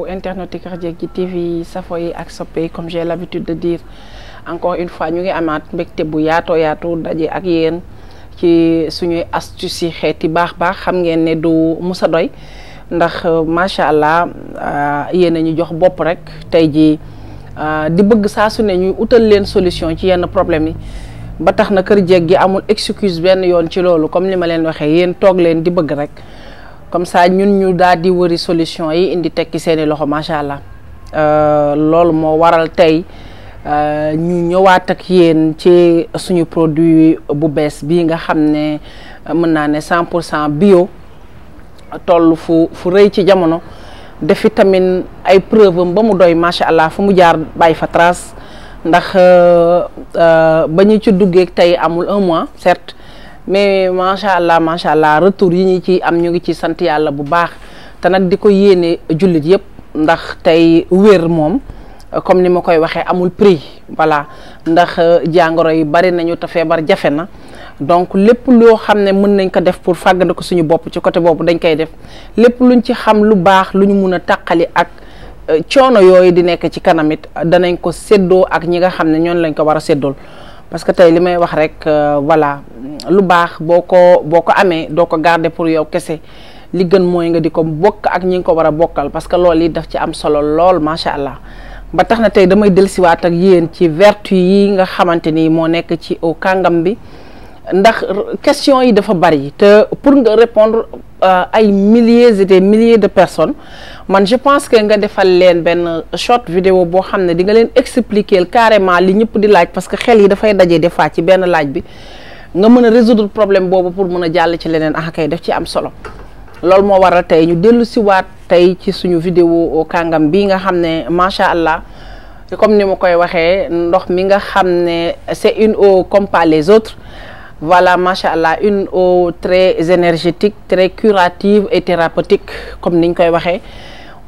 Internet yi Kër Jekji TV safo yi ak soppe yi comme j'ai l'habitude de dire encore une fois ñu ngi amaat mbégte bu yaatoo yaatu daje ak yéen ci suñuy astuces yi xeeti baax xam ngeen ne du musa doy ndax macha allah yéen a ñu jox bopp rek tey jii di bëgg saa su ne ñuy utal leen solution ci yenn problème yi ba tax na Kër Jekji amul excuse benn yoon ci loolu comme li ma leen waxee yéen toog leen di bëgg rek. comme ça ñun ñu daal di wëri solution yi indi tekki seeni loxo macha allah loolu moo waral tey ñu ñëwaat ak yéen ci suñu produit bu bees bii nga xam ne mën naa ne 100% bio toll fu rëy ci jamono defi tamit ay preuve am ba mu doy macha allah fu mu jaar bàyyi fa trace ndax ba ñu ci duggee tey amul un mois certes. mais macha allah retour yi ñu ci am ñu ngi ci sant yàlla bu baax te nag di ko yéene jullit yëpp ndax tey wér moom comme ni ma koy waxee amul prix voilà ndax jàngoro yi bari nañu te feebar jafe na donc lépp loo xam ne mën nañ ko def pour fàggandi ko suñu bopp ci côté boobu dañ koy def lépp luñ ci xam lu baax lu ñu mun a tàqali ak coono yooyu di nekk ci kanamit danañ ko séddoo ak ñi nga xam ne ñoon lañ ko war a séddool parce que tey li may wax rek voilà lu baax boo ko amee doo ko garder pour yow kese li gën mooy nga di ko bokk ak ñi nga ko war a bokkal parce que loolu yi daf ci am solo lool macha allah ba tax na tey damay dellusiwaat ak yéen ci vertu yi nga xamante ni moo nekk ci au kàngam bi ndax question yi dafa bari te pour nga répondre ay milliers et des milliers de personnes man je pense que nga defal leen benn short vidéo boo xam ne di nga leen expliquer carrément li ñëpp di laaj parce que xel yi dafay daje des fois ci benn laaj bi nga mën a résoudre problème boobu pour mën a jàll ci leneen kay def ci am solo loolu moo waral tey ñu dellu siwaat tey ci suñu vidéo kàngam bi nga xam ne macha allah comme ni ma koy waxee ndox mi nga xam ne c'est une eau comme pas les autres voilà macha allah une eau très énergétique très curative et thérapeutique comme niñ koy waxee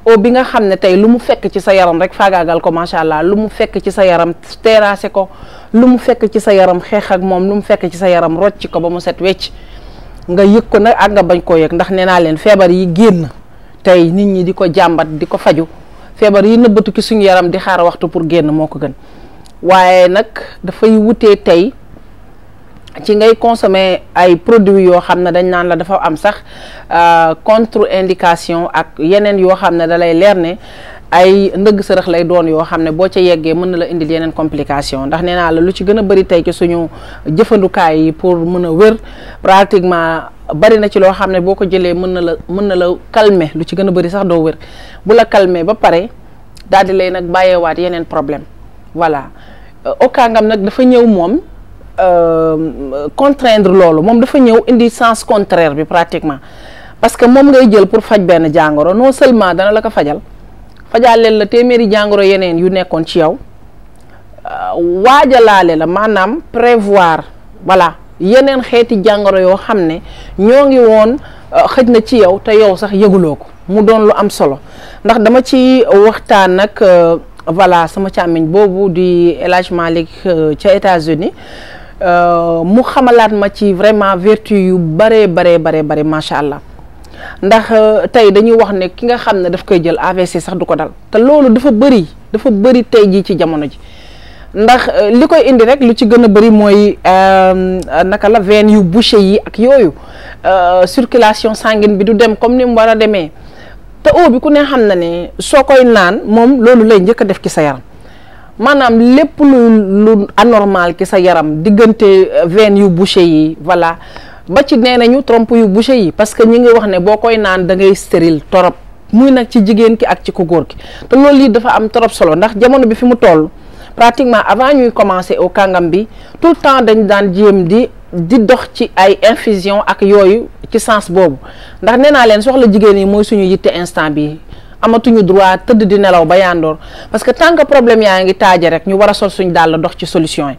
eau bi nga xam ne tey lu mu fekk ci sa yaram rek faagaagal ko macha allah lu mu fekk ci sa yaram terrassé ko lu mu fekk ci sa yaram xeex ak moom lu mu fekk ci sa yaram rocc ko ba mu set wecc nga yëg ko nag ak nga bañ koo yëg ndax nee naa leen feebar yi génn tey nit ñi di ko jàmbat di ko faju feebar yi nëbbatu ci suñu yaram di xaar waxtu pour génn moo ko gën waaye nag dafay wutee tey ci ngay consommer ay produits yoo xam ne dañ naan la dafa am sax contre-indication ak yeneen yoo xam ne da lay leer ne ay ndëgg sërëx lay doon yoo xam ne boo ca yeggee mën na la indil yeneen complication ndax nee naa la lu ci gën a bëri tey ci suñu jëfandukaay yi pour mën a wér pratiquement bari na ci loo xam ne boo ko jëlee mën na la calmer lu ci gën a bëri sax doo wér bu la calmer ba pare daal di lay nag bàyyeewaat yeneen problème voilà okangam nag dafa ñëw moom contraindre loolu moom dafa ñëw indi sens contraire bi pratiquement parce que moom ngay jël pour faj benn jàngoro non seulement dana la ko fajaaleel la téeméeri jàngoro yeneen yu nekkoon ci yow waajalaale la maanaam prévoir voilà yeneen xeeti jàngoro yoo xam ne ñoo ngi woon xëj na ci yow te yow sax yëguloo ko mu doon lu am solo ndax dama ci waxtaan nag voilà sama càmmiñ boobu di El Hadj Malick ca États-Unis mu xamalaat ma ci vraiment vertu yu bare macha allah ndax tey dañuy wax ne ki nga xam ne daf koy jël AVC sax du ko dal te loolu dafa bëri tey jii ci jamono ji ndax li koy indi rek lu ci gën a bëri mooy naka la veine yu bouché yi ak yooyu circulation sanguine bi du dem comme ni mu war a demee te eau bi ku ne xam na ne soo koy naan moom loolu lay njëkk a def ci sa yaram maanaam lépp lu anormal ci sa yaram diggante veine yu bouché yi voilà ba ci nee nañu trompe yu bouché yi parce que ñi ngi wax ne boo koy naan da ngay stérile torop muy nag ci jigéen ki ak ci ku góor ki te loolu yi dafa am trop solo ndax jamono bi fi mu toll pratiquement avant ñuy commencer au kàngam bi tout le temps dañ daan jéem di dox ci ay infusion ak yooyu ci sens boobu ndax nee naa leen soxla jigéen yi mooy suñu yitte instant bi amatuñu droit tëdd di nelaw ba yandoor parce que tant que problème yaa ngi taaje rek ñu war a sol suñu daal dox ci solution yi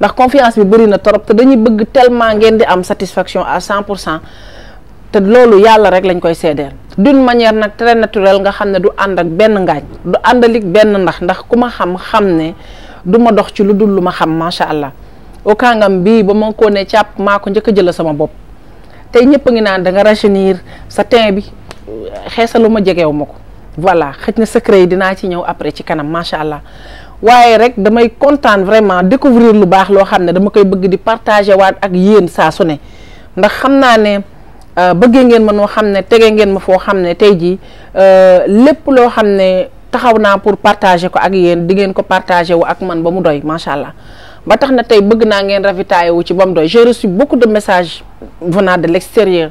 ndax confiance bi bëri na trop te dañuy bëgg tellement ngeen di am satisfaction à 100% te loolu yàlla rek lañ koy seedeel d'une manière nag très naturelle nga xam ne du ànd ak benn ngaañ du àndalik benn ndax ku ma xam ne du ma dox ci lu dul lu ma xam macha allah au kàngam bii ba ma ko ne càpp maa ko njëkk a jël sama bopp tey ñëpp a ngi naan da nga rajeunir sa teint bi xeesalu ma jegew ma ko voilà xëj na secret yi dinaa ci ñëw après ci kanam macha allah waaye rek damay kontaan vraiment découvrir lu baax loo xam ne dama koy bëgg di partager waat ak yéen saa su ne ndax xam naa ne bëggee ngeen ma noo xam ne tege ngeen ma foo xam ne tey jii lépp loo xam ne taxaw naa pour partager ko ak yéen di ngeen ko partager wu ak man ba mu doy macha allah ba tax na tey bëgg naa ngeen ravitailler wu ci ba mu doy j'ai reçu beaucoup de messages venant de l'extérieur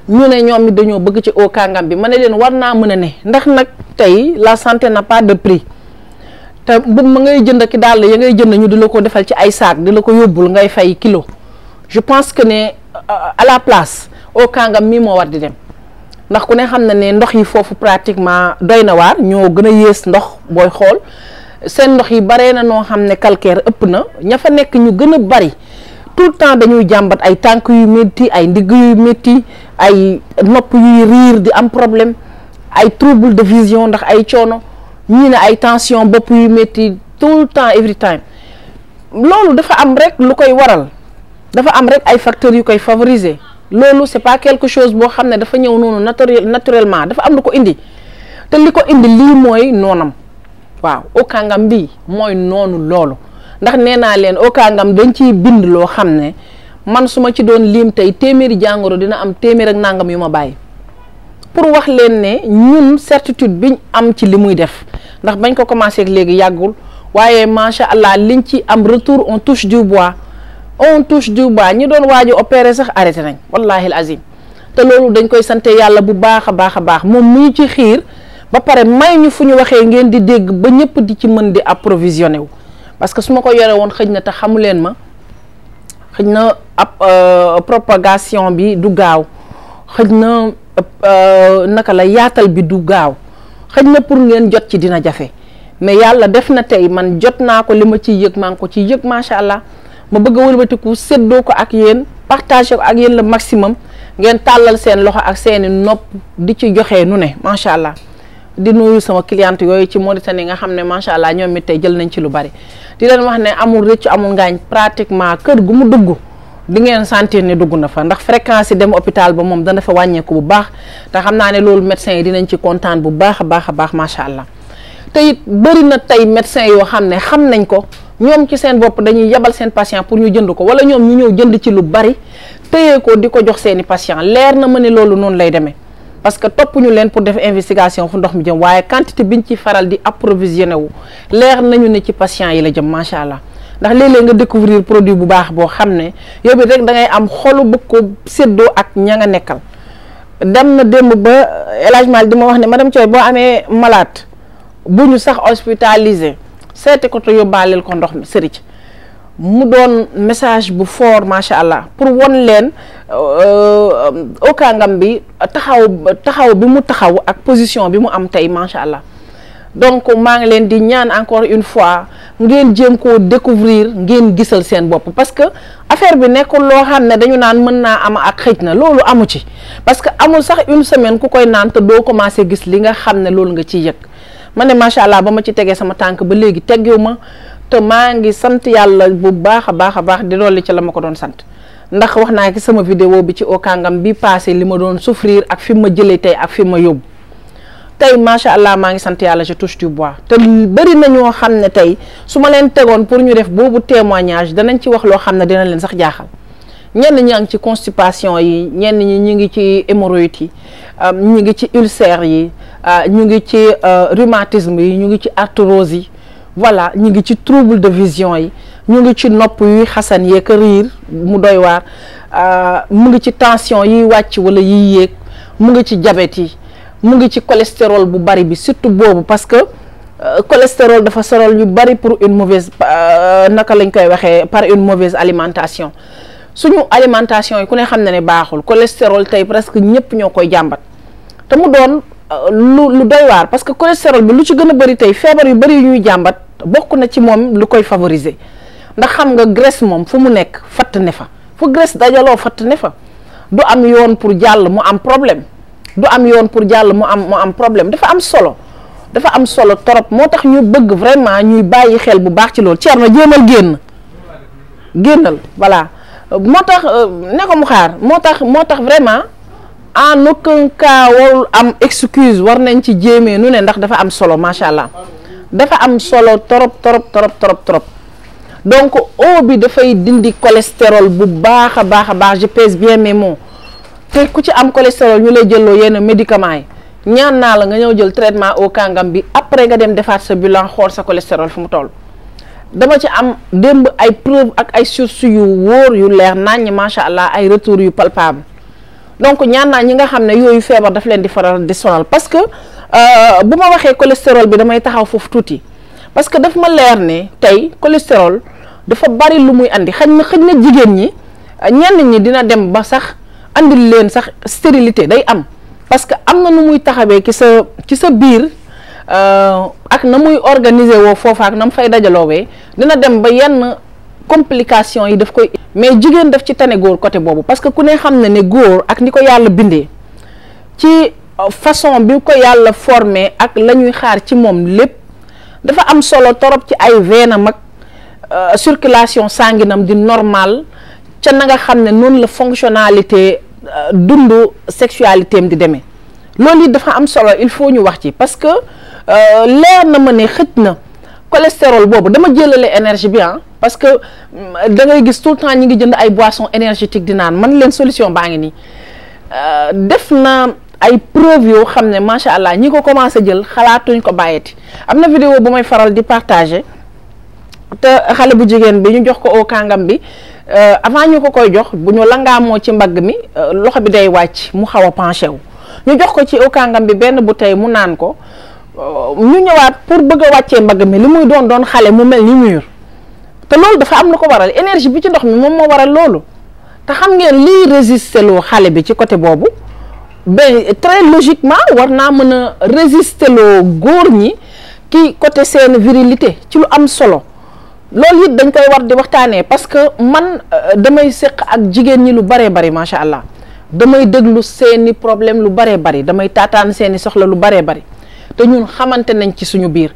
ñu ne ñoom it dañoo bëgg ci Eau Kangam bi ma ne leen war naa mën a ne ndax nag tey la santé n'a pas de prix te bu ma ngay jënd ki daal ya ngay jënd ñu di la ko defal ci ay saak di la ko yóbbul ngay fay kilo je pense que ne à la place Eau Kangam mii moo war di dem ndax ku ne xam na ne ndox yi foofu pratiquement doy na waar ñoo gën a yées ndox booy xool seen ndox yi baree na noo xam ne calcaire ëpp na ña fa nekk ñu gën a bari tout le temps dañuy jàmbat ay tànk yu métti ay ndigg yu métti ay nopp yuy riir di am problème ay trouble de vision ndax ay coono ñii ne ay tension bopp yu métti tout le temps every time loolu dafa am rek lu koy waral dafa am rek ay facteurs yu koy favoriser loolu c'est pas quelque chose boo xam ne dafa ñëw noonu naturellement dafa am lu ko indi te li ko indi lii mooy noonam waaw Eau Kangam bii mooy noonu loolu ndax nee naa leen Eau Kangam dañ ciy bind loo xam ne man su ma ci doon lim tey téeméeri jàngoro dina am téeméer ak nangam yu ma bàyyi pour wax leen ne ñun certitude biñ am ci li muy def ndax bañ ko commencé ak léegi yàggul waaye macha allah liñ ci am retour on touche du bois ñi doon waaj a opéré sax arrêté nañ wallahi al azim te loolu dañ koy sante yàlla bu baax a baax moom mu ñu ci xiir ba pare may ñu fu ñu waxee ngeen di dégg ba ñëpp di ci mën di approvisionné wu parce que su ma ko yore woon xëj na te xamu leen ma xëj na ab propagation bi du gaaw xëj na naka la yaatal bi du gaaw xëj na pour ngeen jot ci dina jafe mais yàlla def na tey man jot naa ko li ma ciy yëg maa ngi ko ciy yëg macha allah ma bëgg a wëlbatiku séddoo ko ak yéen partager ko ak yéen le maximum ngeen tàllal seen loxo ak seeni nopp di ci joxe nu ne macha allah di nuyu sama cliente yooyu ci Mauritanie nga xam ne macha allah ñoom it tey jël nañ ci lu bari di leen wax ne amul rëccu amul ngaañ pratiquement kër gu mu dugg di ngeen sentir ne dugg na fa ndax fréquence yi dem hôpital ba moom dana fa wàññeeku bu baax te xam naa ne loolu médecins yi dinañ ci kontaan bu baax a baax macha allah te it bëri na tey médecins yoo xam ne xam nañ ko ñoom ci seen bopp dañuy yebal seen patient pour ñu jënd ko wala ñoom ñu ñëw jënd ci lu bari téye ko di ko jox seeni patient leer na ma ne loolu noonu lay demee parce que topp ñu leen pour def investigation fu ndox mi jëm waaye quantité biñ ci faral di approvisionné wu leer nañu ne ci patient yi la jëm macha allah ndax léeg-léeg nga découvrir produit bu baax boo xam ne yow it rek da ngay am xolu bëgg ko séddoo ak ña nga nekkal dem na démb ba El Hadj Mal di ma wax ne madame Thioye boo amee malade bu ñu sax hospitalisé seeti ko te yóbbaaleel ko ndox mi sëriñ mu doon message bu fort macha allah pour won leen Eau Kangam bi taxaw bi mu taxaw ak position bi mu am tey macha allah donc maa ngi leen di ñaan encore une fois ngeen jéem koo découvrir ngeen gisal seen bopp parce que affaire bi nekkul loo xam ne dañu naan mën naa am ak xëj na loolu amu ci parce que amul sax une semaine ku koy naan te doo commencé gis li nga xam ne loolu nga ciy yëg ma ne macha allah ba ma ci tegee sama tànk ba léegi teggewu ma te maa ngi sant yàlla bu baax a baax di dolli ci la ma ko doon sant ndax wax naa ki sama vidéo bi ci Eau Kangam bi passé li ma doon souffrir ak fi ma jëlee tey ak fi ma yóbbu tey macha allah maa ngi sant yàlla je touche du bois te bëri na ñoo xam ne tey su ma leen tegoon pour ñu def boobu témoignage danañ ci wax loo xam ne dina leen sax jaaxal ñenn ñaa ngi ci constipation yi ñenn ñi ñu ngi ci hémorroïdes yi ñu ngi ci ulcère yi ñu ngi ci rhumatisme yi ñu ngi ci arthrose yi voilà ñu ngi ci trouble de vision yi ñu ngi ci nopp yuy xasan yeeg riir mu doy waar mu ngi ci tension yiy wàcc wala yiy yéeg mu ngi ci diabète yi mu ngi ci cholestérol bu bari bi surtout boobu parce que cholestérol dafa sorol ñu bari pour une mauvaise naka lañ koy waxee par une mauvaise alimentation suñu alimentation yi ku ne xam na ne baaxul cholestérol tey presque ñëpp ñoo koy jàmbat te mu doon lu doy waar parce que cholestérol bi lu ci gën a bari tey feebar yu bari yu ñuy jàmbat bokk na ci moom lu koy favoriser ndax xam nga graisse moom fu mu nekk fatt ne fa fu graisse dajaloo fatt ne fa du am yoon pour jàll mu am problème du am yoon pour jàll mu am problème dafa am solo trop moo tax ñu bëgg vraiment ñuy bàyyi xel bu baax ci loolu Thierno jéemal génnal voilà moo tax ne ko mu xaar moo tax vraiment en aucun cas warul am excuse, war nañ ci jéemee nu ne ndax dafa am solo macha allah dafa am solo trop. Donc eau bi dafay dindi cholestérol bu baax a baax je pèse bien mes mots te ku ci am cholestérol ñu lay jëlloo yenn médicaments yi ñaan naa la nga ñëw jël traitement au kàngam bi après nga dem defaat sa bilan xool sa cholestérol fu mu toll. dama ci am démb ay preuve ak ay sources yu wóor yu leer naññ macha allah ay retours yu palpable donc ñaan naa ñi nga xam ne yooyu feebar daf leen di faral di sonal parce que bu ma waxee cholestérol bi damay taxaw foofu tuuti parce que daf ma leer ne tey cholestérol dafa bari lu muy andi xëj na jigéen ñi ñenn ñi dina dem ba sax andil leen sax stérilité day am parce que am na nu muy taxawee ci sa biir ak na muy organiser woo foofa ak na mu fay dajaloowee dina dem ba yenn complication yi daf koy mais jigéen daf ci tane góor côté boobu parce que ku ne xam ne góor ak ni ko yàlla bindee ci façon bi ko yàlla formé ak la ñuy xaar ci moom lépp dafa am solo torop ci ay veinam ak circulation sanguinam di normal ca na nga xam ne noonu la fonctionnalité dundu sexualité am di demee loolu it dafa am solo il faut ñu wax ci parce que leer na ma ne xëj na cholestérol boobu dama jëlale énergie bi parce que da ngay gis tout le temps ñi ngi jënd ay boissons énergétiques di naan man leen solution baa ngi nii def na ay preuve yoo xam ne macha allah ñi ko commencé jël xalaatuñ ko bàyyeti am na vidéo bu may faral di partager te xale bu jigéen bi ñu jox ko au kàngam bi avant ñu ko koy jox bu ñu langaamoo ci mbagg mi loxo bi day wàcc mu xaw a penché wu ñu jox ko ci au kàngam bi benn bouteille mu naan ko ñu ñëwaat pour bëgg a wàccee mbagg mi li muy doon xale mu mel ni mur te loolu dafa am lu ko waral énergie bi ci ndox mi moom moo waral loolu te xam ngeen liy résister loo xale bi ci côté boobu ben très logiquement war naa mën a résister loo góor ñi ki côté seen virilité ci lu am solo loolu it dañ koy war di waxtaanee parce que man damay séq ak jigéen ñi lu baree bari macha allah damay déglu seeni problème lu baree bari damay taataan seeni soxla lu baree bari te ñun xamante nañ ci suñu biir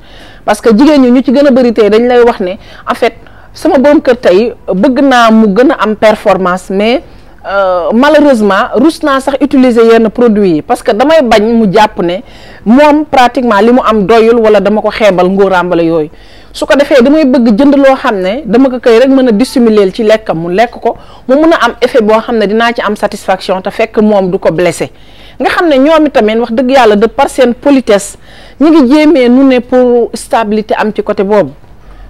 parce que jigéen ñi ñu ci gën a bari tey dañ lay wax ne en fait sama borom kër tey bëgg naa mu gën a am performance mais malheureusement rus naa sax utiliser yenn produits yi parce que damay bañ mu jàpp ne moom pratiquement li mu am doyul wala dama ko xeebal ngóoraambala yooyu su ko defee damay bëgg jënd loo xam ne dama ko koy rek mën a dissimuler ci lekkam mu lekk ko mu mun a am effet boo xam ne dinaa ci am satisfaction te fekk moom du ko blessé nga xam ne ñoom itamit wax dëgg yàlla de par seen politesse ñu ngi jéemee nu ne pour stabilité am ci côté boobu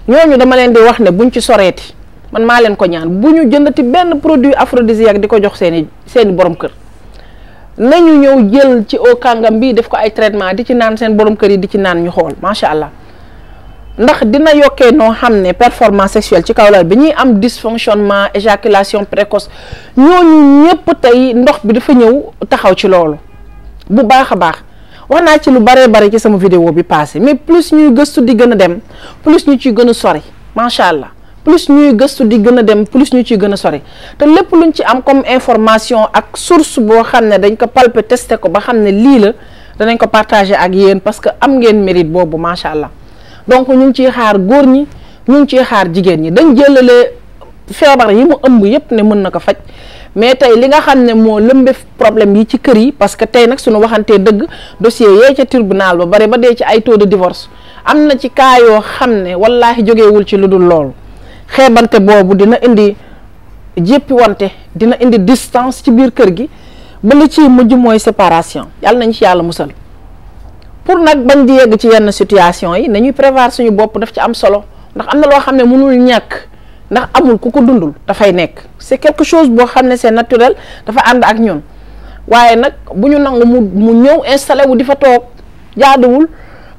ñooñu dama leen di wax ne buñ ci soreeti man maa leen ko ñaan bu ñu jëndati benn produit aphrodisiaque di ko jox seeni borom kër nañu ñëw jël ci au kàngam bi def ko ay traitement di ci naan seen borom kër yi di ci naan ñu xool macha allah ndax dina yokkee noo xam ne performance sexuelle ci kaw lal bi ñuy am dysfonctionnement éjaculation précoce ñooñu ñëpp tey ndox bi dafa ñëw taxaw ci loolu bu baax a baax wax naa ci lu baree bari ci sama vidéo bi passé mais plus ñuy gëstu di gën a dem plus ñu ciy gën a sori macha allah plus ñuy gëstu di gën a dem plus ñu ciy gën a sori te lépp luñ ci am comme information ak source boo xam ne dañ ko palper testé ko ba xam ne lii la danañ ko partager ak yéen parce que am ngeen mérite boobu macha allah donc ñu ngi ciy xaar góor ñi ñu ngi ciy xaar jigéen ñi dañ jëlale feebar yi mu ëmb yépp ne mën na ko faj mais tey li nga xam ne moo lëmbe problème yi ci kër yi parce que tey nag suñu waxantee dëgg dossier yee ca tribunal ba bare ba dee ci ay taux de divorce am na ci cas yoo xam ne wallaahi jógeewul ci lu dul loolu xeebante boobu dina indi jéppi wante dina indi distance ci biir kër gi ba li ciy mujj mooy séparation yàlla nañ ci yàlla musal pour nag bañ di yegg ci yenn situation yi nañuy prévoir suñu bopp daf ci am solo ndax am na loo xam ne mënul ñàkk ndax amul ku ko dundul dafay nekk c'est quelque chose boo xam ne c'est naturel dafa ànd ak ñun waaye nag bu ñu nangu mu ñëw installé wu di fa toog jaaduwul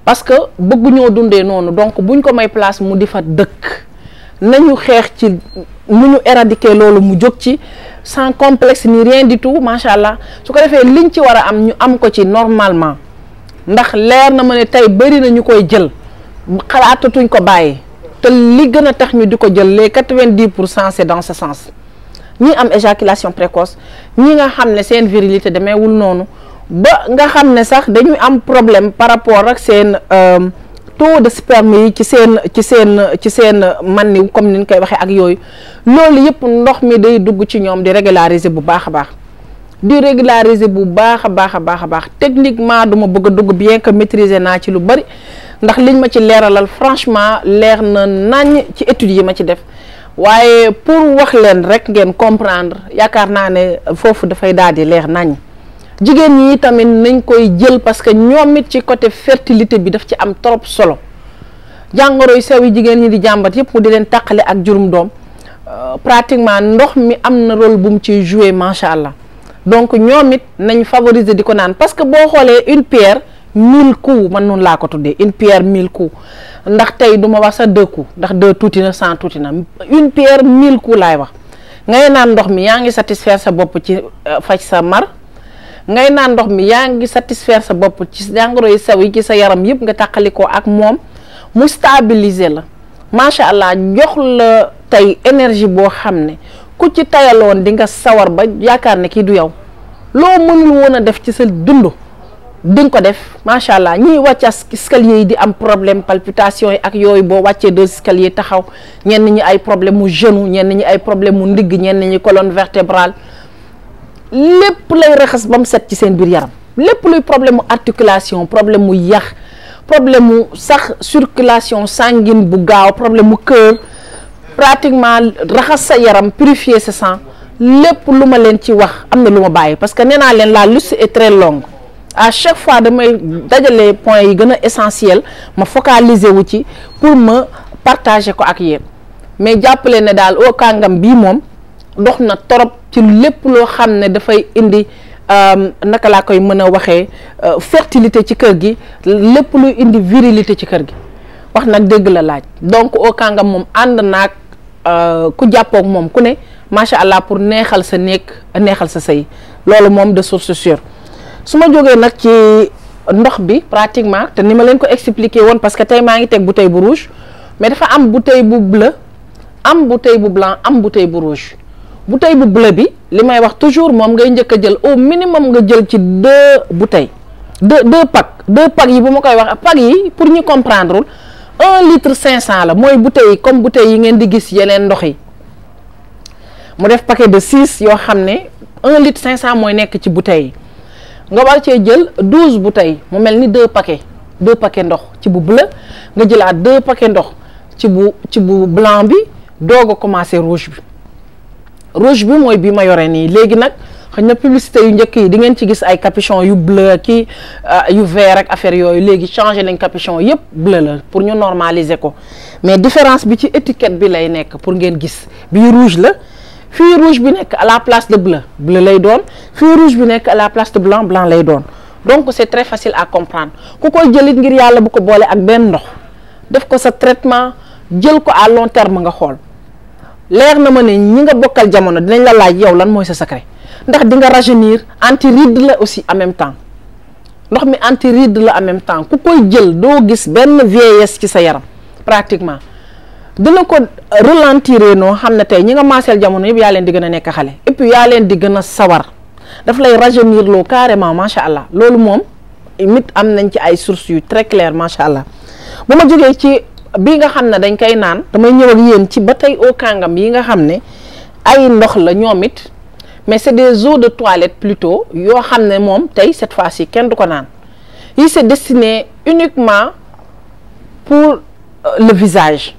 parce que bëgguñoo dundee noonu donc buñ ko may place mu di fa dëkk nañu xeex ci nu ñu éradiquer loolu mu jóg ci sans complexe ni rien du tout macha allah su ko defee liñ ci war a am ñu am ko ci normalement ndax leer na ma ne tey bëri na ñu koy jël xalaatatuñ ko bàyyi te li gën a tax ñu di ko jël les 90% c'est dans ce sens ñi am éjaculation précoce ñi nga xam ne seen virilité demeewul noonu ba nga xam ne sax dañuy am problème par rapport ak seen taux de sperme yi ci seen man ni comme ni ñu koy waxee ak yooyu loolu yëpp ndox mi day dugg ci ñoom di régulariser bu baax a baax di régulariser bu baax a baax techniquement duma bëgg a dugg bien que maîtriser naa ci lu bari ndax liñ ma ci leeralal franchement leer na nañ ci études yi ma ci def waaye pour wax leen rek ngeen comprendre yaakaar naa ne foofu dafay daal di leer nañ jigéen ñi tamit nañ koy jël parce que ñoom it ci côté fertilité bi daf ci am trop solo jàngoro yu sew yi jigéen ñi di jàmbat yëpp mu di leen tàqale ak jurum doom pratiquement ndox mi am na rôle bu mu ciy jouer macha allah donc ñoom it nañ favoriser di ko naan parce que boo xoolee une pierre 1000 coups man noonu laa ko tuddee une pierre 1000 coups ndax tey du ma wax sax 2 coups ndax 2 tuuti na 100 tuuti na une pierre 1000 coups laay wax ngay naan ndox mi yaa ngi satisfaire sa bopp ci faj sa mar ngay naan ndox mi yaa ngi satisfaire sa bopp ci jàngoro yu sew yi ci sa yaram yëpp nga tàqalikoo ak moom mu stabiliser la macha allah jox la tey énergie boo xam ne ku ci tayaloon di nga sawar ba yaakaar ne kii du yow loo mënul woon a def ci sa dund di nga ko def macha allah ñiy wàcc escalier yi di am problème palpitation yi ak yooyu boo wàccee 2 escalier taxaw ñenn ñi ay problème mu genou ñenn ñi ay problème mu ndigg ñenn ñi colonne vertébrale lépp lay raxas ba mu set ci seen biir yaram lépp luy problème mu articulation problème mu yax problème mu sax circulation sanguine bu gaaw problème mu cœur pratiquement raxas sa yaram purifier sa sang lépp lu ma leen ci wax am na lu ma bàyyi parce que nee naa leen la liste est très longue à chaque fois damay dajale points yi gën a essentiel ma focaliser wu ci pour ma partager ko ak yéen mais jàppale ne daal au kàngam bii moom dox na torop ci lépp loo xam ne dafay indi naka laa koy mën a waxee fertilité ci kër gi lépp luy indi virilité ci kër gi wax nag dëgg la laaj donc au kàngam moom ànd naag ku jàppoog moom ku ne macha allah pour neexal sa néeg neexal sa sëy loolu moom de source sûre su ma jógee nag ci ndox bi pratiquement te ni ma leen ko expliquer woon parce que tey maa ngi teg bouteille bu rouge mais dafa am bouteille bu bleu am bouteille bu blanc am bouteille bu rouge bouteille bu bleu bi li may wax toujours moom ngay njëkk a jël au minimum nga jël ci 2 bouteilles 2 packs yi bu ma koy wax packs yi pour ñu comprendre 1 litre 500 la mooy bouteille yi comme bouteille yi ngeen di gis yeneen ndox yi mu def paquet de 6 yoo xam ne 1 litre 500 mooy nekk ci bouteille yi nga war cee jël 12 bouteilles mu mel ni 2 paquets ndox ci bu bleu nga jëlaat 2 paquets ndox ci bu blanc bi doog a commencer rouge bi mooy bi ma yore nii léegi nag xëy na publicité yu njëkk yi di ngeen ci gis ay capuchon yu bleu ki yu vert ak affaire yooyu léegi changé nañ capuchon yëpp bleu la pour ñu normaliser ko mais différence bi ci étiquette bi lay nekk pour ngeen gis bii rouge la fii rouge bi nekk à la place de bleu lay doon fii rouge bi nekk à la place de blanc lay doon donc c'est très facile à comprendre ku koy jëlit ngir yàlla bu ko boole ak benn ndox def ko sa traitement jël ko à long terme nga xool leer na ma ne ñi nga bokkal jamono dinañ la laaj yow lan mooy sa secret ndax di nga rajeunir anti-ride la aussi en même temps ndox mi anti-ride la en même temps ku koy jël doo gis benn vieillesse ci sa yaram pratiquement dina ko ralentir noo xam ne tey ñi nga maaseel jamono yëpp yaa leen di gën a nekk xale et puis yaa leen di gën a sawar daf lay rajeunir loo carrément macha allah loolu moom mit am nañ ci ay sources yu très claires macha allah bu ma jógee ci bii nga xam ne dañ koy naan damay ñëw ak yéen ci ba tey au kàngam yi nga xam ne ay ndox la ñoom it mais c'est des eaux de toilette plutôt yoo xam ne moom tey cette fois-ci kenn du ko naan yi c'est destiné uniquement pour le visage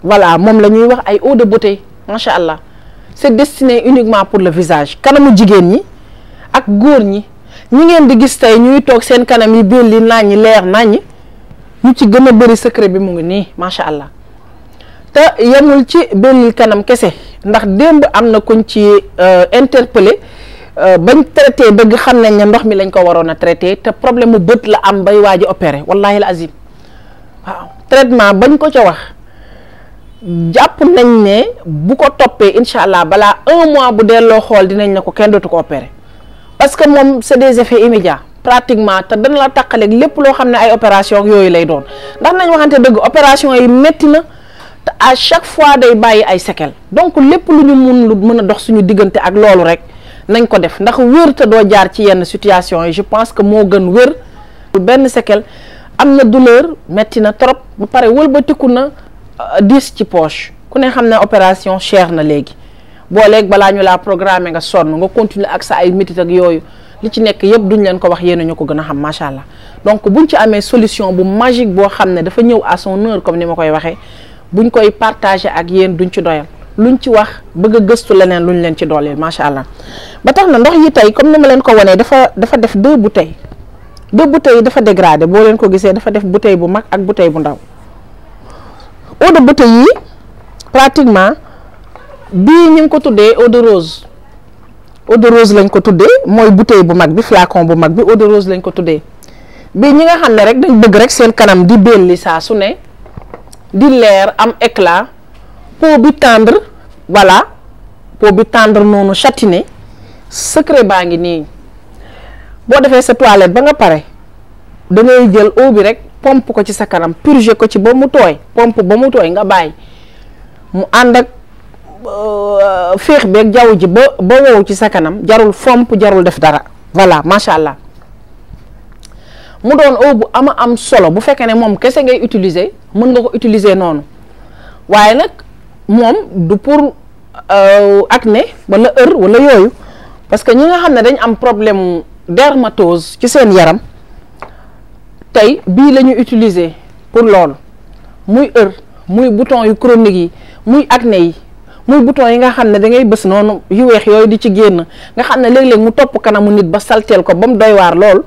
voilà moom la ñuy wax ay eau de beauté macha allah c'est destiné uniquement pour le visage kanamu jigéen ñi ak góor ñi ngeen di gis tey ñuy toog seen kanam yi biir li naññi leer naññi ñu ci gën a bëri secret bi mu ngi nii macha allah te yemul ci bellil kanam kese ndax démb am na kuñ ci interpellé bañ traité dëgg xam nañ ne ndox mi lañ ko waroon a traité te problème mu bët la am bay waaji opéré wallahi la azim waaw traitement bañ ko ca wax jàpp nañ ne bu ko toppee incha allah balaa 1 mois bu delloo xool dinañ ne ko kenn dootu ko opéré parce que moom c'est des effets immédiats pratiquement te dana la tàqaleeg lépp loo xam ne ay opération yooyu lay doon ndax nañ waxante dëgg opération yi métti na te à chaque fois day bàyyi ay séquelles donc lépp lu ñu mën a dox suñu diggante ak loolu rek nañ ko def ndax wér te doo jaar ci yenn situation yi je pense que moo gën wér benn séquelle am na douleur métti na trop ba pare wëlbatiku na diis ci poche ku ne xam ne opération cher na léegi booleeg balaa ñu laa programmer nga sonn nga continuer ak sa ay métit ak yooyu li ci nekk yëpp duñ leen ko wax yéen ñu ko gën a xam macha allah. donc buñ ci amee solution bu magique boo xam ne dafa ñëw à son heure comme ni ma koy waxee buñ koy partager ak yéen duñ ci doyal luñ ci wax bëgg a gëstu leneen luñ leen ci dooleel macha allah. ba tax na ndox yi tey comme ni ma leen ko wanee dafa def 2 bouteilles yi dafa dégradé boo leen ko gisee dafa def bouteille bu mag ak bouteille bu ndaw. eau de bouteille yi pratiquement bii ñu ngi ko tuddee eau de rose lañ ko tuddee mooy bouteille bu mag bi flacon bu mag bi eau de rose lañ ko tuddee bii ñi nga xam ne rek dañ bëgg rek seen kanam di belli saa su ne di leer am éclat peau bi tendre voilà peau bi tendre noonu châtiné secret baa ngi nii boo defee sa toilette ba nga pare da ngay jël eau bi rek pompe ko ci sa kanam purger ko ci ba mu tooy pompe ba mu tooy nga bàyyi mu ànd ak féex beeg jaww ji ba wow ci sa kanam jarul fomp jarul def dara voilà macha allah mu doon eau bu am solo bu fekkee ne moom kese ngay utiliser mën nga ko utiliser noonu waaye nag moom du pour acné wala wala yooyu parce que ñi nga xam ne dañ am problème dermatose ci seen yaram tey bii la ñu utiliser pour loolu muy muy bouton yu chronique yi muy acné yi muy bouton yi nga xam ne da ngay bës noonu yu weex yooyu di ci génn nga xam ne léeg-léeg mu topp kanamu nit ba salteel ko ba mu doy waar lool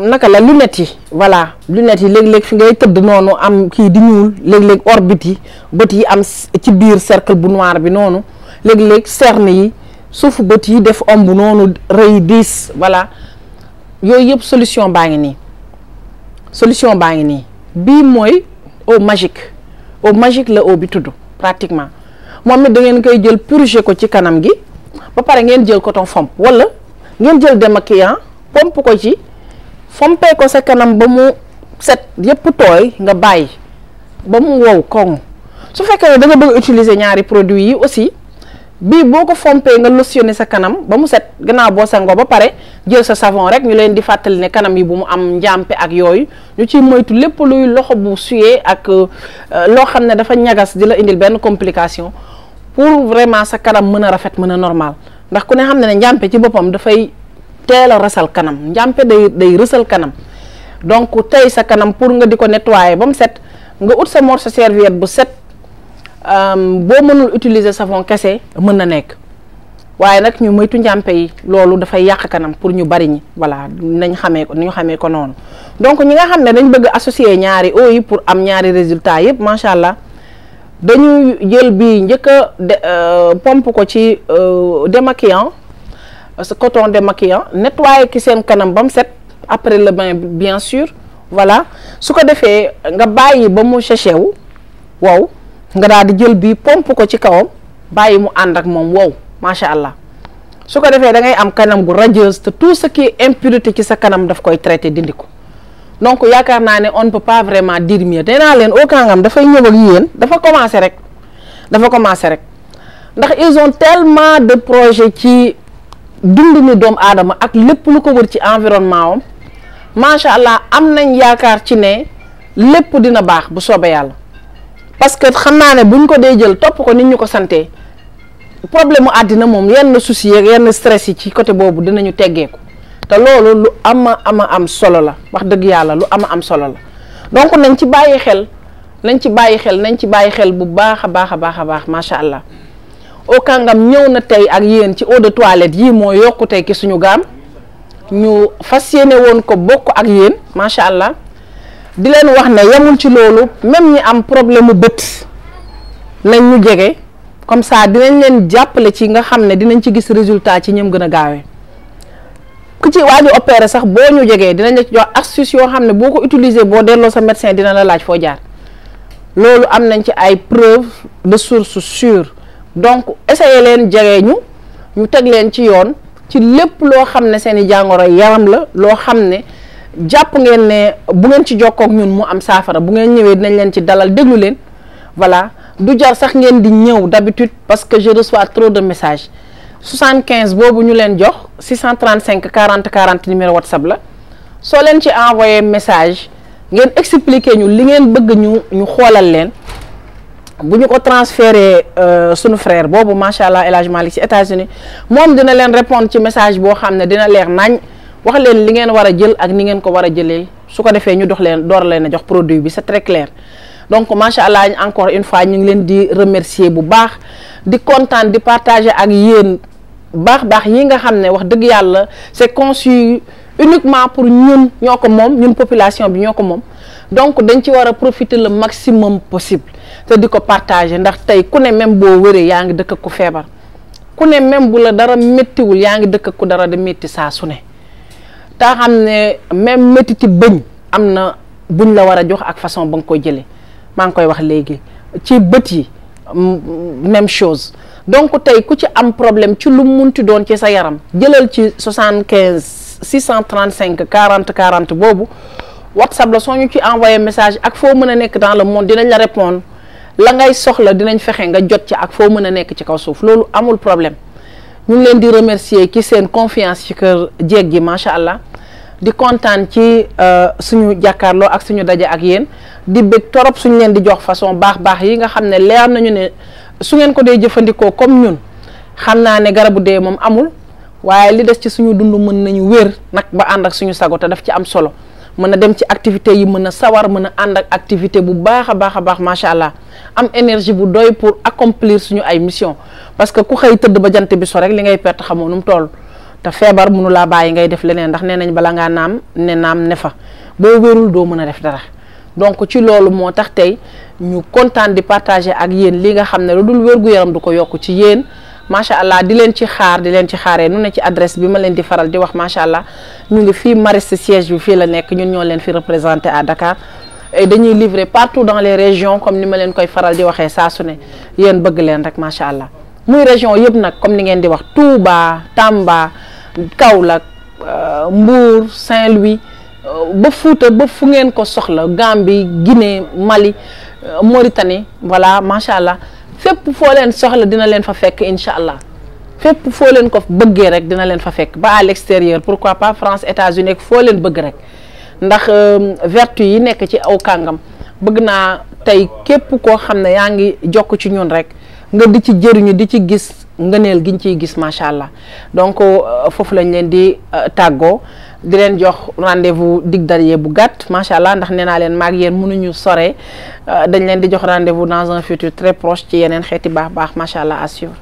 naka la lunettes yi voilà lunettes yi léeg-léeg fi ngay tëdd noonu am kii di ñuul léeg-léeg orbite yi bët yi am ci biir cercle bu noir bi noonu léeg-léeg cerne yi suufu bët yi def omb noonu rëy diis voilà yooyu yëpp solution baa ngi nii bii mooy eau magique la eau bi tudd pratiquement moom it da ngeen koy jël purger ko ci kanam gi ba pare ngeen jël coton fomp wala ngeen jël démaquillant pompe ko ci fompee ko sa kanam ba mu set yëpp tooy nga bàyyi ba mu wow koŋ su fekkee ne da nga bëgg utiliser ñaari produits yi aussi bii boo ko fompee nga lotionné sa kanam ba mu set gannaaw boo sangoo ba pare jël sa savon rek ñu leen di fàttali ne kanam yi bu mu am njàmpe ak yooyu ñu ciy moytu lépp luy loxo bu suyee ak loo xam ne dafa ñagas di la indil benn complication pour vraiment sa kanam mën a rafet mën a normal ndax ku ne xam ne njàmpe ci boppam dafay teel a rësal kanam njàmpe day rësal kanam donc tey sa kanam pour nga di ko nettoyer ba mu set nga ut sa morceau serviette bu set boo mënul utiliser savon kese mën na nekk waaye nag ñu moytu njàmpe yi loolu dafay yàq kanam pour ñu bari ñi voilà nañ xamee ko noonu donc ñi nga xam ne dañ bëgg associer ñaari eau yi pour am ñaari résultat yëpp macha allah dañuy jël bii njëkk a pompe ko ci démaquillant coton démaquillant nettoyer ki seen kanam ba mu set après le bain bien sûr voilà su ko defee nga bàyyi ba mu séché wu wow nga daal di jël bii pompe ko ci kawam bàyyi mu ànd ak moom wow macha allah su ko defee da ngay am kanam gu radieuse te tout ce qui est impureté ci sa kanam daf koy traité dindi ko donc yaakaar naa ne on ne peut pas vraiment dire mieux nee naa leen au kàngam dafay ñëw ak yéen dafa commencé rek ndax ils ont tellement de projets ci dund ni doomu aadama ak lépp lu ko wër ci environnement am macha allah am nañ yaakaar ci ne lépp dina baax bu soobee yàlla. parce que xam naa ne buñ ko dee jël topp ko nit ñu ko santee problème mu àddina moom yenn soucis yeeg yenn stress yi ci côté boobu dinañu teggeeku te loolu lu am solo la wax dëgg yàlla lu am solo la donc nañ ci bàyyi xel bu baax a baax macha allah. au kàngam ñëw na tey ak yéen ci eau de toilette yii moo yokku tey ki suñu gaam ñu fas yéene woon ko bokk ak yéen macha allah. di leen wax ne yemul ci loolu même ñi am problème mu bët nañ ñu jege comme ça dinañ leen jàppale ci nga xam ne dinañ ci gis résultat ci ñëm gën a gaawee ku ci waaju opéré sax boo ñu jegee dinañ la ci jox astuce yoo xam ne boo ko utiliser boo delloo sa médecin dina la laaj foo jaar loolu am nañ ci ay preuve de source sûre donc essayé leen jege ñu teg leen ci yoon ci lépp loo xam ne seen i jàngoro yaram la loo xam ne jàpp ngeen ne bu ngeen ci jokkook ñun mu am saafara bu ngeen ñëwee dinañ leen ci dalal déglu leen voilà du jar sax ngeen di ñëw d'habitude parce que je reçois trop de messages 75 boobu ñu leen jox 635 40 40 numéro WhatsApp la soo leen ci envoyé message ngeen expliquer ñu li ngeen bëgg ñu xoolal leen bu ñu ko transféré sunu frère boobu macha allah El Hadj Malick ci États-Unis moom dina leen répondre ci message boo xam ne dina leer nañ wax leen li ngeen war a jël ak ni ngeen ko war a jëlee su ko defee ñu dox leen door leen a jox produit bi c'est très clair. donc macha allah encore une fois ñu ngi leen di remercier bu baax di kontaan di partager ak yéen baax yi nga xam ne wax dëgg yàlla c'est conçu uniquement pour ñun ñoo ko moom ñun population bi ñoo ko moom. donc dañ ci war a profiter le maximum possible te di ko partager ndax tey ku ne même boo wëree yaa ngi dëkk ak ku feebar ku ne même bu la dara méttiwul yaa ngi dëkk ak ku dara de métti saa su ne taa xam ne même méttiti bëñ am na buñ la war a jox ak façon ba nga koy jëlee maa ngi koy wax léegi ci bët yi même chose donc tey ku ci am problème ci lu munti doon ci sa yaram jëlal ci 75 635 40 40 boobu WhatsApp la soo ñu ci envoyé message ak foo mën a nekk dans le monde dinañ la répondre la ngay soxla dinañ fexe nga jot ci ak foo mën a nekk ci kaw suuf loolu amul problème ñu ngi leen di remercier ci seen confiance ci kër jeeg ji macha allah di kontaan ci suñu jàkkaarloo ak suñu daje ak yéen di bëgg torop suñu leen di jox façon baax yi nga xam ne leer nañu ne su ngeen ko dee jëfandikoo comme ñun xam naa ne garabu dee moom amul waaye li des ci suñu dund mën nañu wér nag ba ànd ak suñu sago te daf ci am solo. mën a dem ci activité yi mën a sawar mën a ànd ak activité bu baax a baax macha allah am énergie bu doy pour accomplir suñu ay mission parce que ku xëy tëdd ba jant bi so rek li ngay perte xamoo nu mu toll te feebar mënu laa bàyyi ngay def leneen ndax nee nañ bala ngaa naam ne fa boo wérul doo mën a def dara donc ci loolu moo tax tey ñu kontaan di partager ak yéen li nga xam ne lu dul wér-gu-yaram du ko yokk ci yéen macha allah di leen ci xaaree nu ne ci adresse bi ma leen di faral di wax macha allah ñu ngi fii Mariste siège bi fii la nekk ñun ñoo leen fi représenté à Dakar et dañuy livrer partout dans les régions comme ni ma leen koy faral di waxee saa su ne yéen bëgg leen rek macha allah muy région yëpp nag comme ni ngeen di wax Touba Tamba Kaolack Mbour Saint-Louis ba Fouta ba fu ngeen ko soxla Gambie Guinée Mali Mauritanie voilà macha allah. fépp foo leen soxla dina leen fa fekk incha allah fépp foo leen ko bëggee rek dina leen fa fekk ba à l'extérieur pourquoi pas France États-Unis ak foo leen bëgg rek ndax vertu yi nekk ci aw kàngam bëgg naa tey képp koo xam ne yaa ngi jokk ci ñun rek nga di ci jëriñu di ci gis ngëneel giñ ciy gis macha allah donc foofu lañ leen di tàggoo di leen jox rendez-vous dig daje bu gàtt macha allah ndax nee naa leen maag yéen mënuñu sore dañ leen di jox rendez-vous dans un futur très proche ci yeneen xeeti baax macha allah à suivre.